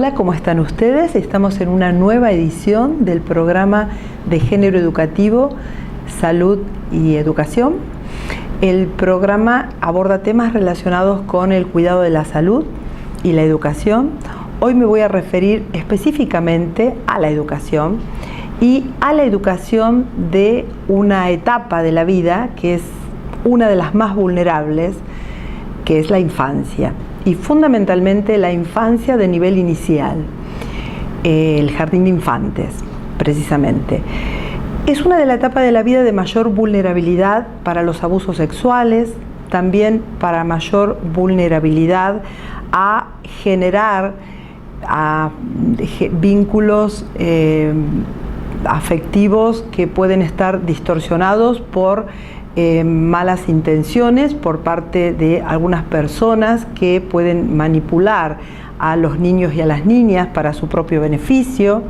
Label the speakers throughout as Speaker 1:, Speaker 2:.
Speaker 1: Hola, ¿cómo están ustedes? Estamos en una nueva edición del programa de Género Educativo, Salud y Educación. El programa aborda temas relacionados con el cuidado de la salud y la educación. Hoy me voy a referir específicamente a la educación y a la educación de una etapa de la vida que es una de las más vulnerables, que es la infancia. Y fundamentalmente la infancia de nivel inicial, el jardín de infantes, precisamente. Es una de las etapas de la vida de mayor vulnerabilidad para los abusos sexuales, también para mayor vulnerabilidad a generar vínculos afectivos que pueden estar distorsionados por malas intenciones por parte de algunas personas que pueden manipular a los niños y a las niñas para su propio beneficio.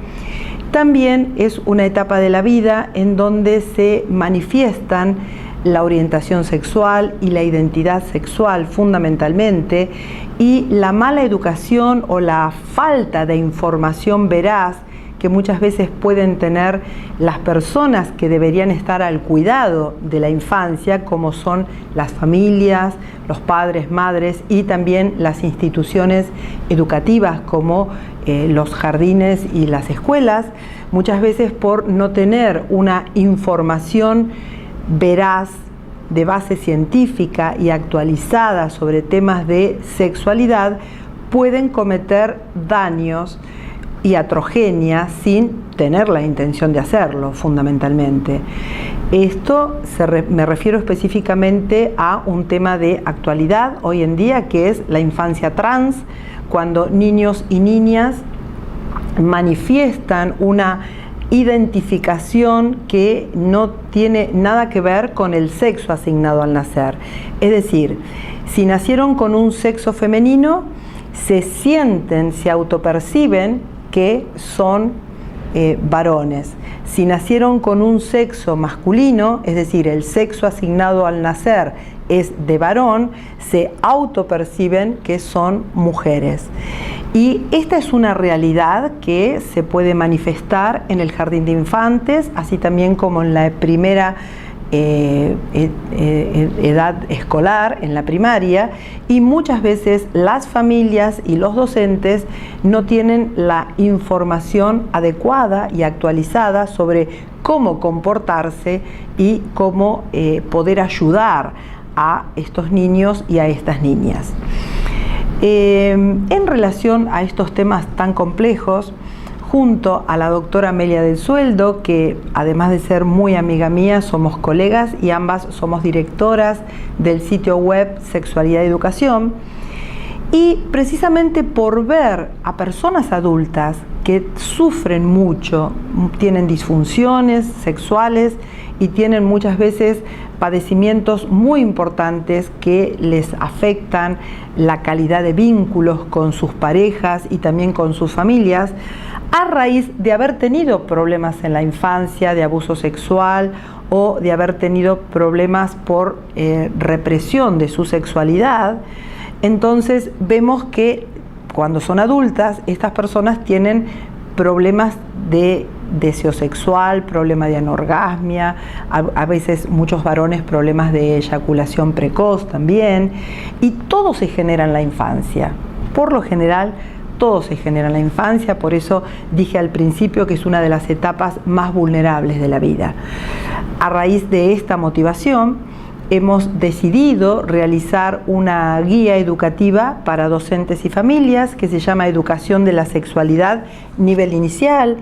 Speaker 1: También es una etapa de la vida en donde se manifiestan la orientación sexual y la identidad sexual fundamentalmente, y la mala educación o la falta de información veraz que muchas veces pueden tener las personas que deberían estar al cuidado de la infancia, como son las familias, los padres, madres y también las instituciones educativas como los jardines y las escuelas, muchas veces por no tener una información veraz, de base científica y actualizada sobre temas de sexualidad, pueden cometer daños y iatrogenia sin tener la intención de hacerlo, fundamentalmente. Esto me refiero específicamente a un tema de actualidad hoy en día, que es la infancia trans, cuando niños y niñas manifiestan una identificación que no tiene nada que ver con el sexo asignado al nacer. Es decir, si nacieron con un sexo femenino, se sienten, se autoperciben que son varones. Si nacieron con un sexo masculino, es decir, el sexo asignado al nacer es de varón, se autoperciben que son mujeres. Y esta es una realidad que se puede manifestar en el jardín de infantes, así también como en la primera edad escolar, en la primaria, y muchas veces las familias y los docentes no tienen la información adecuada y actualizada sobre cómo comportarse y cómo poder ayudar a estos niños y a estas niñas. En relación a estos temas tan complejos, junto a la doctora Amelia del Sueldo, que además de ser muy amiga mía, somos colegas y ambas somos directoras del sitio web Sexualidad y Educación, y precisamente por ver a personas adultas que sufren mucho, tienen disfunciones sexuales y tienen muchas veces padecimientos muy importantes que les afectan la calidad de vínculos con sus parejas y también con sus familias, a raíz de haber tenido problemas en la infancia, de abuso sexual o de haber tenido problemas por represión de su sexualidad. Entonces vemos que cuando son adultas, estas personas tienen problemas de deseo sexual, problema de anorgasmia, a veces muchos varones problemas de eyaculación precoz también, y todo se genera en la infancia. Por lo general, todo se genera en la infancia, por eso dije al principio que es una de las etapas más vulnerables de la vida. A raíz de esta motivación, hemos decidido realizar una guía educativa para docentes y familias que se llama Educación de la Sexualidad Nivel Inicial.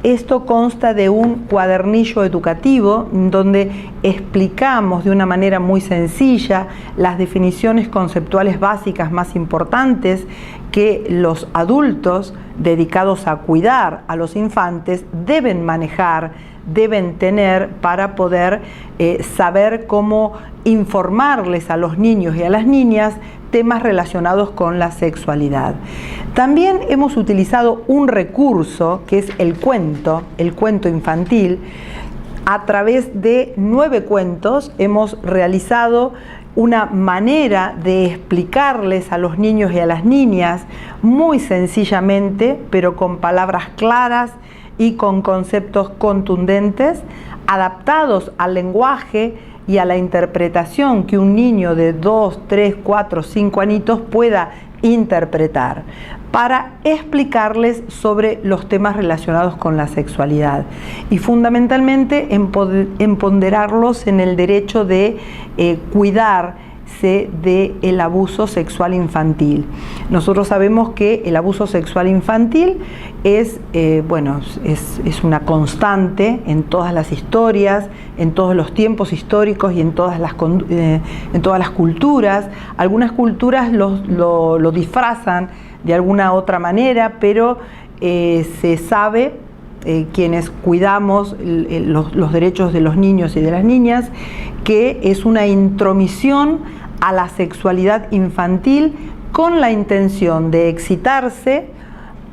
Speaker 1: Esto consta de un cuadernillo educativo donde explicamos de una manera muy sencilla las definiciones conceptuales básicas más importantes que los adultos dedicados a cuidar a los infantes deben manejar, deben tener para poder saber cómo informarles a los niños y a las niñas temas relacionados con la sexualidad. También hemos utilizado un recurso que es el cuento infantil. A través de 9 cuentos hemos realizado una manera de explicarles a los niños y a las niñas muy sencillamente, pero con palabras claras y con conceptos contundentes, adaptados al lenguaje y a la interpretación que un niño de 2, 3, 4, 5 añitos pueda interpretar, para explicarles sobre los temas relacionados con la sexualidad y fundamentalmente empoderarlos en el derecho de cuidarse del abuso sexual infantil. Nosotros sabemos que el abuso sexual infantil es una constante en todas las historias, en todos los tiempos históricos y en todas las culturas. Algunas culturas lo disfrazan de alguna otra manera, pero se sabe, quienes cuidamos los derechos de los niños y de las niñas, que es una intromisión a la sexualidad infantil con la intención de excitarse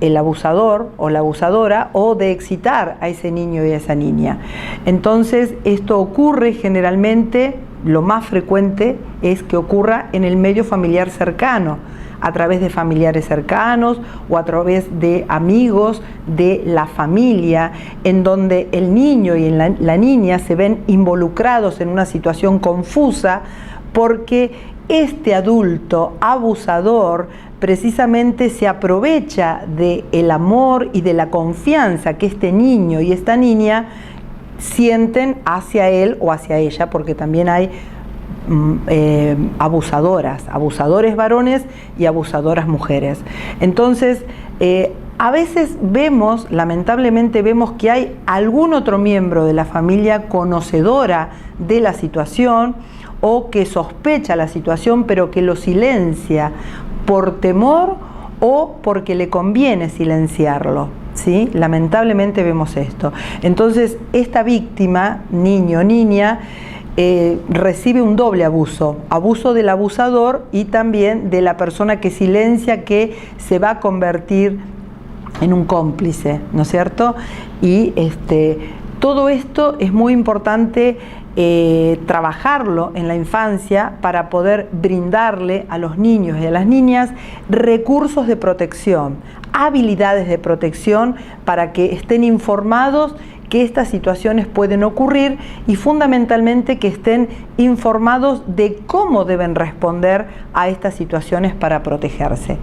Speaker 1: el abusador o la abusadora, o de excitar a ese niño y a esa niña. Entonces, esto ocurre generalmente, lo más frecuente es que ocurra en el medio familiar cercano, a través de familiares cercanos o a través de amigos de la familia, en donde el niño y la niña se ven involucrados en una situación confusa, porque este adulto abusador precisamente se aprovecha del amor y de la confianza que este niño y esta niña sienten hacia él o hacia ella, porque también hay abusadores varones y abusadoras mujeres. Entonces, a veces lamentablemente vemos que hay algún otro miembro de la familia conocedora de la situación o que sospecha la situación, pero que lo silencia por temor o porque le conviene silenciarlo, ¿sí? Lamentablemente vemos esto. Entonces, esta víctima, niño o niña, recibe un doble abuso del abusador y también de la persona que silencia, que se va a convertir en un cómplice, ¿no es cierto? Y todo esto es muy importante trabajarlo en la infancia para poder brindarle a los niños y a las niñas recursos de protección, habilidades de protección, para que estén informados que estas situaciones pueden ocurrir y fundamentalmente que estén informados de cómo deben responder a estas situaciones para protegerse.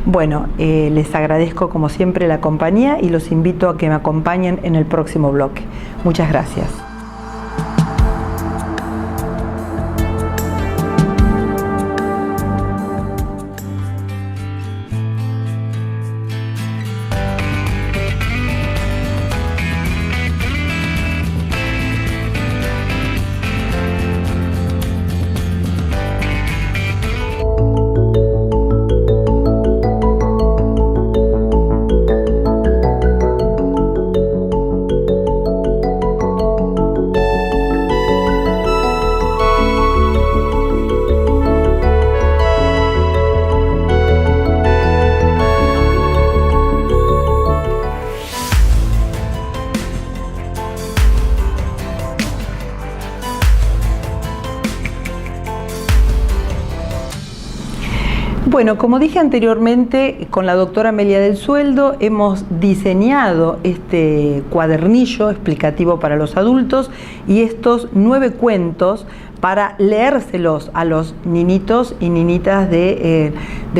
Speaker 1: Bueno, les agradezco como siempre la compañía y los invito a que me acompañen en el próximo bloque. Muchas gracias. Bueno, como dije anteriormente, con la doctora Amelia del Sueldo hemos diseñado este cuadernillo explicativo para los adultos y estos 9 cuentos para leérselos a los niñitos y niñitas de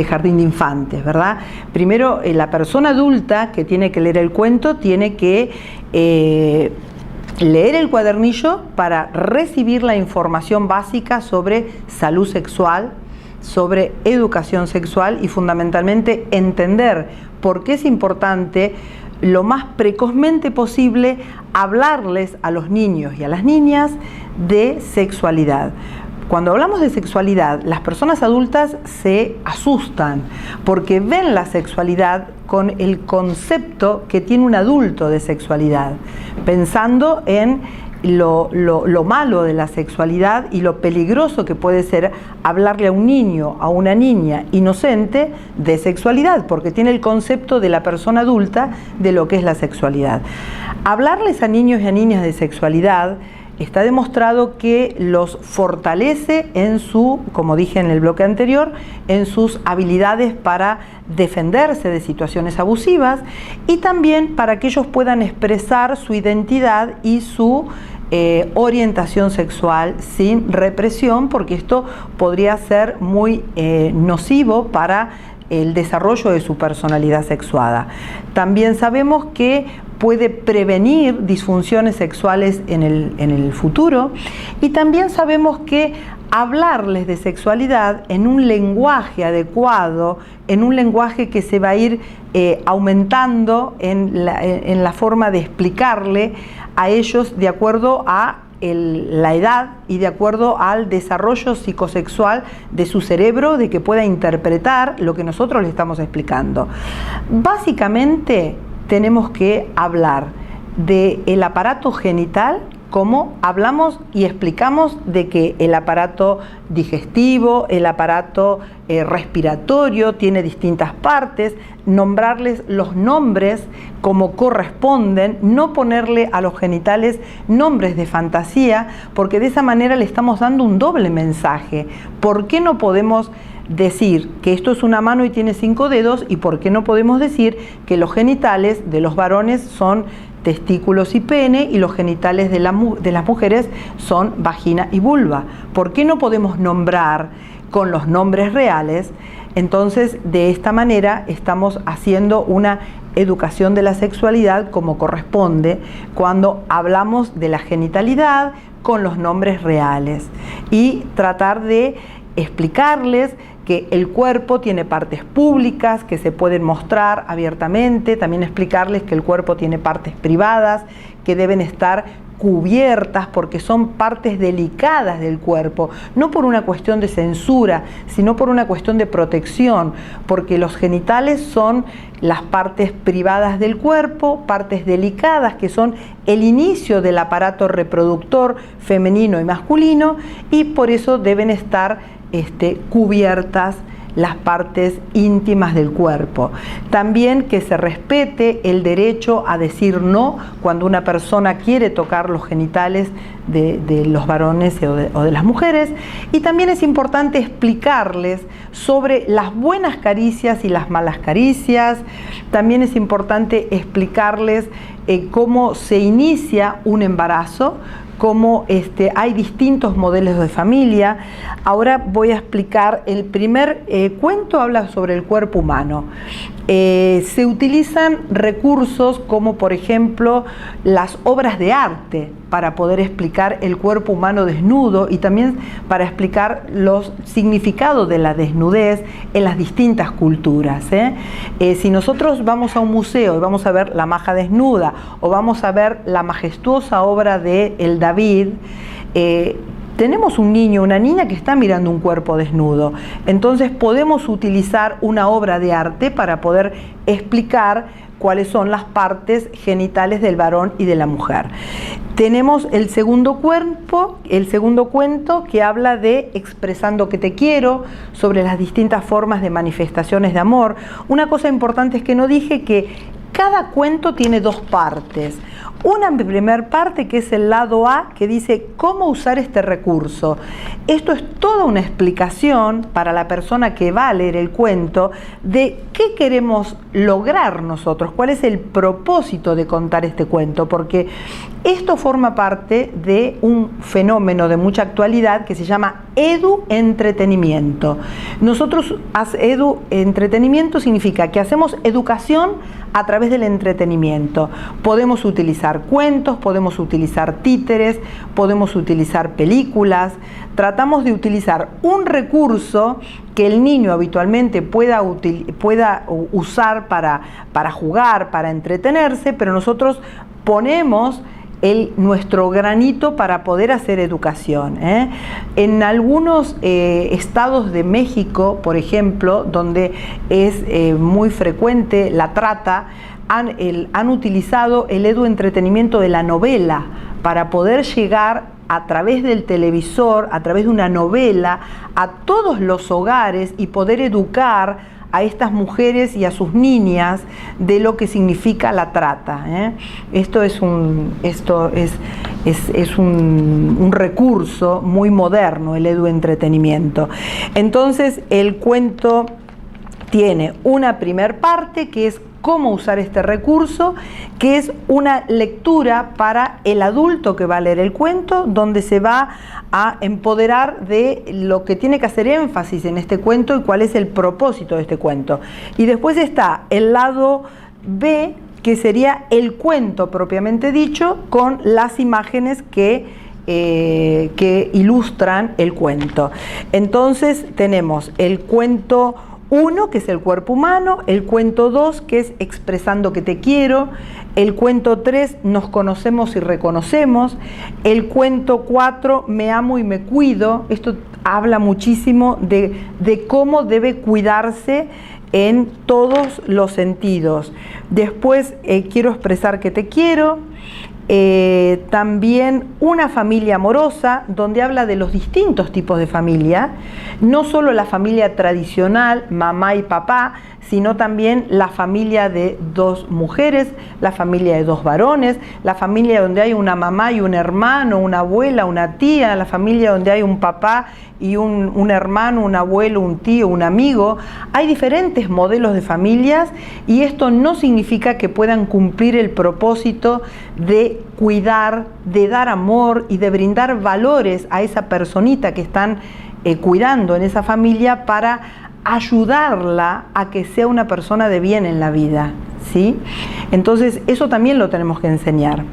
Speaker 1: jardín de infantes, ¿verdad? Primero, la persona adulta que tiene que leer el cuento tiene que leer el cuadernillo para recibir la información básica sobre salud sexual, sobre educación sexual y fundamentalmente entender por qué es importante lo más precozmente posible hablarles a los niños y a las niñas de sexualidad. Cuando hablamos de sexualidad, las personas adultas se asustan porque ven la sexualidad con el concepto que tiene un adulto de sexualidad, pensando en lo malo de la sexualidad y lo peligroso que puede ser hablarle a un niño, a una niña inocente de sexualidad, porque tiene el concepto de la persona adulta de lo que es la sexualidad. Hablarles a niños y a niñas de sexualidad está demostrado que los fortalece en su, como dije en el bloque anterior, en sus habilidades para defenderse de situaciones abusivas y también para que ellos puedan expresar su identidad y su orientación sexual sin represión, porque esto podría ser muy nocivo para el desarrollo de su personalidad sexuada. También sabemos que puede prevenir disfunciones sexuales en el futuro, y también sabemos que hablarles de sexualidad en un lenguaje adecuado, en un lenguaje que se va a ir aumentando en la forma de explicarle a ellos de acuerdo a la edad y de acuerdo al desarrollo psicosexual de su cerebro, de que pueda interpretar lo que nosotros le estamos explicando. Básicamente tenemos que hablar del aparato genital como hablamos y explicamos de que el aparato digestivo, el aparato respiratorio tiene distintas partes, nombrarles los nombres como corresponden, no ponerle a los genitales nombres de fantasía, porque de esa manera le estamos dando un doble mensaje. ¿Por qué no podemos decir que esto es una mano y tiene 5 dedos, y por qué no podemos decir que los genitales de los varones son testículos y pene y los genitales de las mujeres son vagina y vulva? ¿Por qué no podemos nombrar con los nombres reales? Entonces, de esta manera estamos haciendo una educación de la sexualidad como corresponde cuando hablamos de la genitalidad con los nombres reales, y tratar de explicarles que el cuerpo tiene partes públicas que se pueden mostrar abiertamente, también explicarles que el cuerpo tiene partes privadas que deben estar cubiertas porque son partes delicadas del cuerpo, no por una cuestión de censura, sino por una cuestión de protección, porque los genitales son las partes privadas del cuerpo, partes delicadas que son el inicio del aparato reproductor femenino y masculino, y por eso deben estar cubiertas las partes íntimas del cuerpo. También que se respete el derecho a decir no cuando una persona quiere tocar los genitales de los varones o de las mujeres. Y también es importante explicarles sobre las buenas caricias y las malas caricias. También es importante explicarles cómo se inicia un embarazo, cómo hay distintos modelos de familia. Ahora voy a explicar, el primer cuento habla sobre el cuerpo humano. Se utilizan recursos como por ejemplo las obras de arte para poder explicar el cuerpo humano desnudo y también para explicar los significados de la desnudez en las distintas culturas. Si nosotros vamos a un museo y vamos a ver la maja desnuda o vamos a ver la majestuosa obra de el David, tenemos un niño, una niña que está mirando un cuerpo desnudo. Entonces podemos utilizar una obra de arte para poder explicar cuáles son las partes genitales del varón y de la mujer. Tenemos el segundo cuento que habla de expresando que te quiero, sobre las distintas formas de manifestaciones de amor. Una cosa importante es que no dije que cada cuento tiene 2 partes. Una primera parte que es el lado A, que dice cómo usar este recurso. Esto es toda una explicación para la persona que va a leer el cuento de qué queremos lograr nosotros, cuál es el propósito de contar este cuento, porque esto forma parte de un fenómeno de mucha actualidad que se llama edu-entretenimiento. Nosotros, edu-entretenimiento significa que hacemos educación a través del entretenimiento. Podemos utilizar cuentos, podemos utilizar títeres, podemos utilizar películas. Tratamos de utilizar un recurso que el niño habitualmente pueda usar para jugar, para entretenerse, pero nosotros ponemos nuestro granito para poder hacer educación. En algunos estados de México, por ejemplo, donde es muy frecuente la trata, han utilizado el eduentretenimiento de la novela para poder llegar a través del televisor, a través de una novela, a todos los hogares y poder educar a estas mujeres y a sus niñas de lo que significa la trata. Esto es es un recurso muy moderno, el eduentretenimiento. Entonces, el cuento tiene una primer parte que es cómo usar este recurso, que es una lectura para el adulto que va a leer el cuento, donde se va a empoderar de lo que tiene que hacer énfasis en este cuento y cuál es el propósito de este cuento. Y después está el lado B, que sería el cuento propiamente dicho, con las imágenes que ilustran el cuento. Entonces tenemos el cuento 1, que es el cuerpo humano, el cuento 2, que es expresando que te quiero, el cuento 3, nos conocemos y reconocemos, el cuento 4, me amo y me cuido. Esto habla muchísimo de cómo debe cuidarse en todos los sentidos. Después, quiero expresar que te quiero. También una familia amorosa, donde habla de los distintos tipos de familia, no solo la familia tradicional, mamá y papá, sino también la familia de dos mujeres, la familia de dos varones, la familia donde hay una mamá y un hermano, una abuela, una tía, la familia donde hay un papá y un hermano, un abuelo, un tío, un amigo. Hay diferentes modelos de familias y esto no significa que puedan cumplir el propósito de cuidar, de dar amor y de brindar valores a esa personita que están cuidando en esa familia para ayudarla a que sea una persona de bien en la vida, ¿sí? Entonces eso también lo tenemos que enseñar.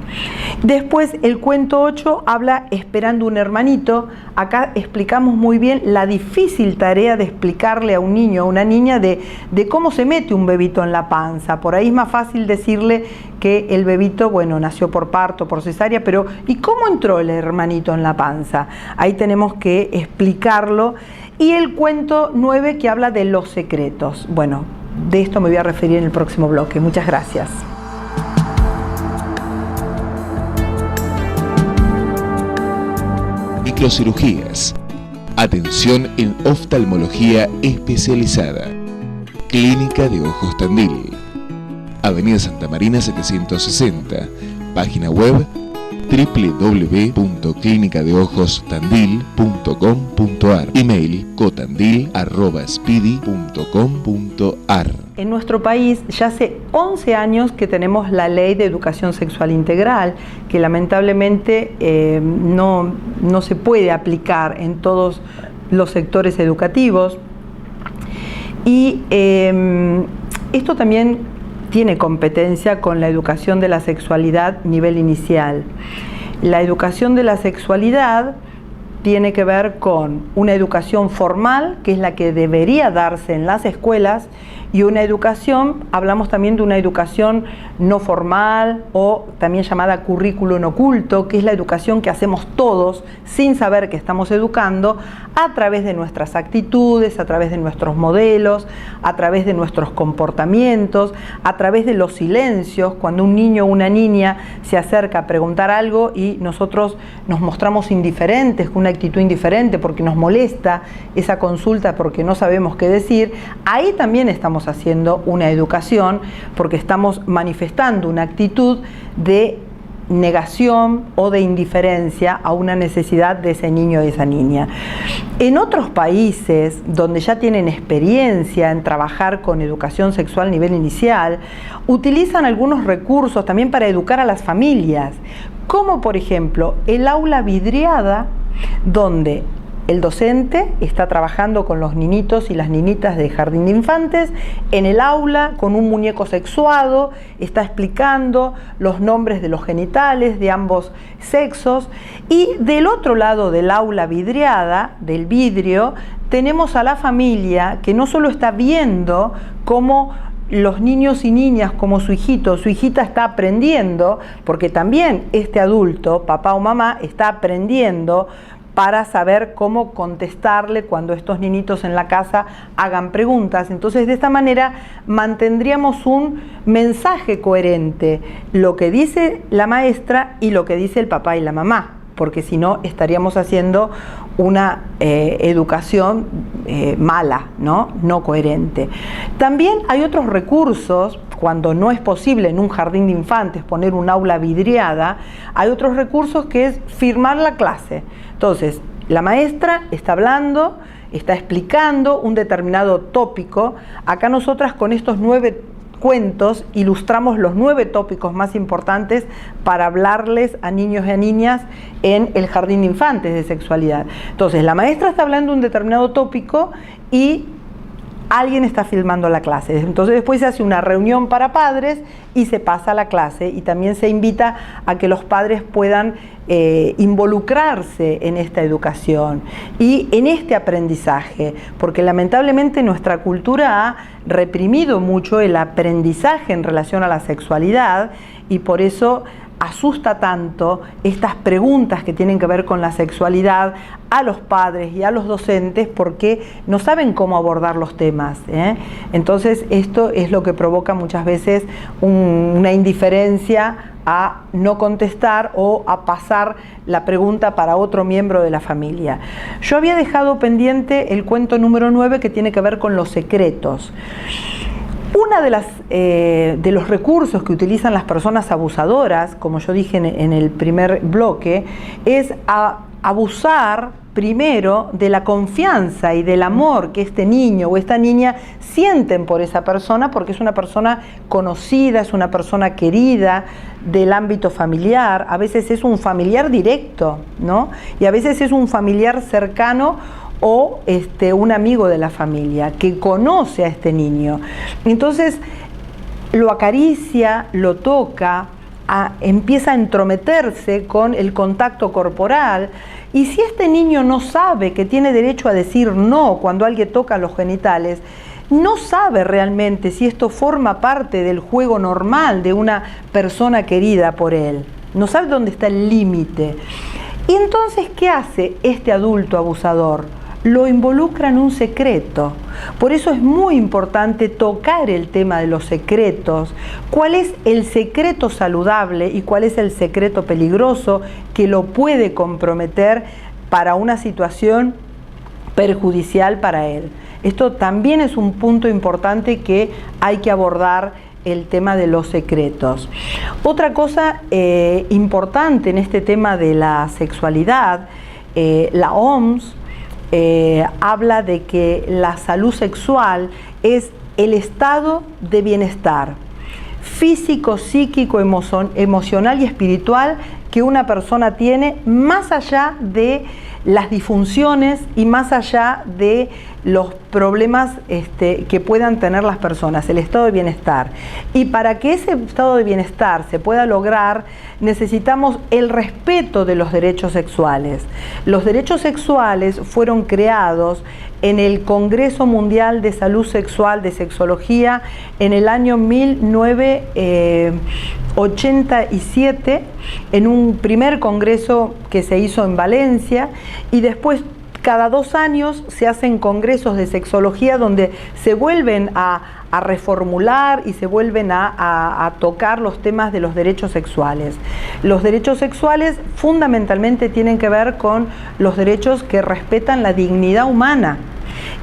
Speaker 1: Después el cuento 8 habla esperando un hermanito. Acá explicamos muy bien la difícil tarea de explicarle a un niño o una niña de cómo se mete un bebito en la panza. Por ahí es más fácil decirle que el bebito, bueno, nació por parto, por cesárea, pero ¿y cómo entró el hermanito en la panza? Ahí tenemos que explicarlo. Y el cuento 9, que habla de los secretos. Bueno, de esto me voy a referir en el próximo bloque. Muchas gracias.
Speaker 2: Microcirugías. Atención en oftalmología especializada. Clínica de Ojos Tandil. Avenida Santa Marina 760. Página web www.clinicadeojostandil.com.ar. Email cotandil@spidi.com.ar.
Speaker 1: En nuestro país ya hace 11 años que tenemos la Ley de Educación Sexual Integral, que lamentablemente no se puede aplicar en todos los sectores educativos. Y esto también tiene competencia con la educación de la sexualidad nivel inicial. La educación de la sexualidad tiene que ver con una educación formal, que es la que debería darse en las escuelas, y una educación, hablamos también de una educación no formal o también llamada currículum oculto, que es la educación que hacemos todos sin saber que estamos educando a través de nuestras actitudes, a través de nuestros modelos, a través de nuestros comportamientos, a través de los silencios, cuando un niño o una niña se acerca a preguntar algo y nosotros nos mostramos indiferentes, con una actitud indiferente porque nos molesta esa consulta, porque no sabemos qué decir. Ahí también estamos haciendo una educación porque estamos manifestando una actitud de negación o de indiferencia a una necesidad de ese niño o de esa niña. En otros países donde ya tienen experiencia en trabajar con educación sexual a nivel inicial, utilizan algunos recursos también para educar a las familias, como por ejemplo el aula vidriada, donde el docente está trabajando con los niñitos y las niñitas de jardín de infantes en el aula con un muñeco sexuado, está explicando los nombres de los genitales de ambos sexos, y del otro lado del aula vidriada, del vidrio, tenemos a la familia que no solo está viendo cómo los niños y niñas, como su hijito o su hijita está aprendiendo, porque también este adulto, papá o mamá, está aprendiendo para saber cómo contestarle cuando estos niñitos en la casa hagan preguntas. Entonces, de esta manera mantendríamos un mensaje coherente, lo que dice la maestra y lo que dice el papá y la mamá. porque si no estaríamos haciendo una educación mala, no coherente. También hay otros recursos, cuando no es posible en un jardín de infantes poner un aula vidriada, hay otros recursos que es firmar la clase. Entonces, la maestra está hablando, está explicando un determinado tópico. Acá nosotras con estos 9 cuentos ilustramos los 9 tópicos más importantes para hablarles a niños y a niñas en el jardín de infantes de sexualidad. Entonces, la maestra está hablando un determinado tópico y alguien está filmando la clase. Entonces después se hace una reunión para padres y se pasa a la clase, y también se invita a que los padres puedan involucrarse en esta educación y en este aprendizaje, porque lamentablemente nuestra cultura ha reprimido mucho el aprendizaje en relación a la sexualidad, y por eso asusta tanto estas preguntas que tienen que ver con la sexualidad a los padres y a los docentes, porque no saben cómo abordar los temas, ¿eh? Entonces esto es lo que provoca muchas veces una indiferencia a no contestar o a pasar la pregunta para otro miembro de la familia. Yo había dejado pendiente el cuento número 9, que tiene que ver con los secretos. Una de los recursos que utilizan las personas abusadoras, como yo dije en el primer bloque, es abusar primero de la confianza y del amor que este niño o esta niña sienten por esa persona, porque es una persona conocida, es una persona querida del ámbito familiar. A veces es un familiar directo, ¿no? Y a veces es un familiar cercano o un amigo de la familia que conoce a este niño. Entonces lo acaricia, lo toca, empieza a entrometerse con el contacto corporal, y si este niño no sabe que tiene derecho a decir no cuando alguien toca los genitales, no sabe realmente si esto forma parte del juego normal de una persona querida por él, no sabe dónde está el límite. Y entonces, ¿qué hace este adulto abusador? Lo involucra en un secreto. Por eso es muy importante tocar el tema de los secretos. ¿Cuál es el secreto saludable y cuál es el secreto peligroso que lo puede comprometer para una situación perjudicial para él? Esto también es un punto importante que hay que abordar, el tema de los secretos. Otra cosa importante en este tema de la sexualidad, la OMS habla de que la salud sexual es el estado de bienestar físico, psíquico, emocional y espiritual que una persona tiene, más allá de las disfunciones y más allá de los problemas que puedan tener las personas, el estado de bienestar. Y para que ese estado de bienestar se pueda lograr, necesitamos el respeto de los derechos sexuales. Los derechos sexuales fueron creados en el Congreso Mundial de Salud Sexual de Sexología en el año 1987, en un primer congreso que se hizo en Valencia, y después cada 2 años se hacen congresos de sexología donde se vuelven a reformular y se vuelven a tocar los temas de los derechos sexuales. Los derechos sexuales fundamentalmente tienen que ver con los derechos que respetan la dignidad humana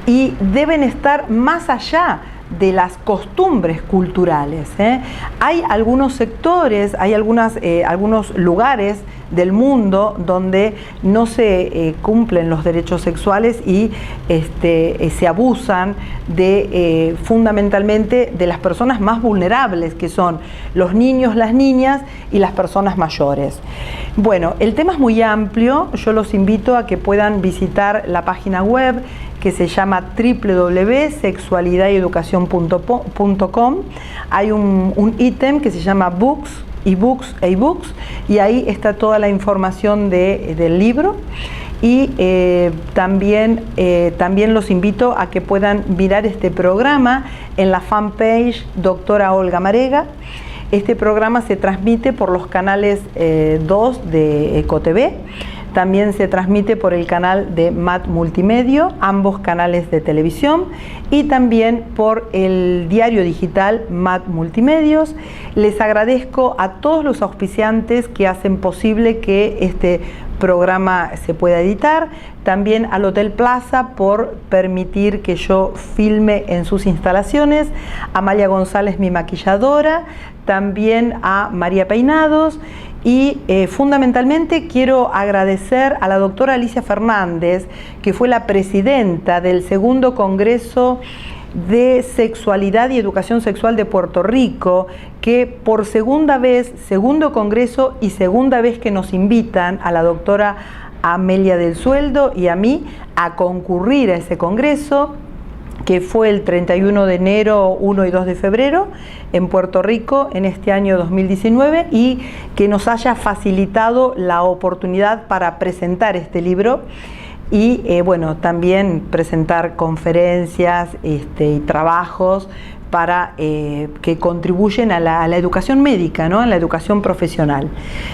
Speaker 1: y deben estar más allá de las costumbres culturales, ¿eh? Hay algunos sectores, hay algunos lugares del mundo donde no se cumplen los derechos sexuales y se abusan de fundamentalmente de las personas más vulnerables, que son los niños, las niñas y las personas mayores. Bueno, el tema es muy amplio. Yo los invito a que puedan visitar la página web que se llama www.sexualidayeducacion.com. Hay un ítem que se llama Books, ebooks e ebooks, y ahí está toda la información del libro. Y también los invito a que puedan mirar este programa en la fanpage Doctora Olga Marega. Este programa se transmite por los canales 2 de EcoTV. También se transmite por el canal de MAT Multimedio, ambos canales de televisión, y también por el diario digital MAT Multimedios. Les agradezco a todos los auspiciantes que hacen posible que este programa se pueda editar, también al Hotel Plaza por permitir que yo filme en sus instalaciones, a Amalia González, mi maquilladora, también a María Peinados, y fundamentalmente quiero agradecer a la doctora Alicia Fernández, que fue la presidenta del segundo Congreso de Sexualidad y Educación Sexual de Puerto Rico, que por segunda vez, segundo congreso y segunda vez que nos invitan a la doctora Amelia del Sueldo y a mí a concurrir a ese congreso, que fue el 31 de enero, 1 y 2 de febrero en Puerto Rico en este año 2019, y que nos haya facilitado la oportunidad para presentar este libro y bueno, también presentar conferencias y trabajos para que contribuyen a la educación médica, ¿no? A la educación profesional.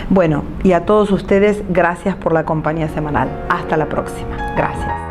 Speaker 1: Bueno, y a todos ustedes, gracias por la compañía semanal. Hasta la próxima. Gracias.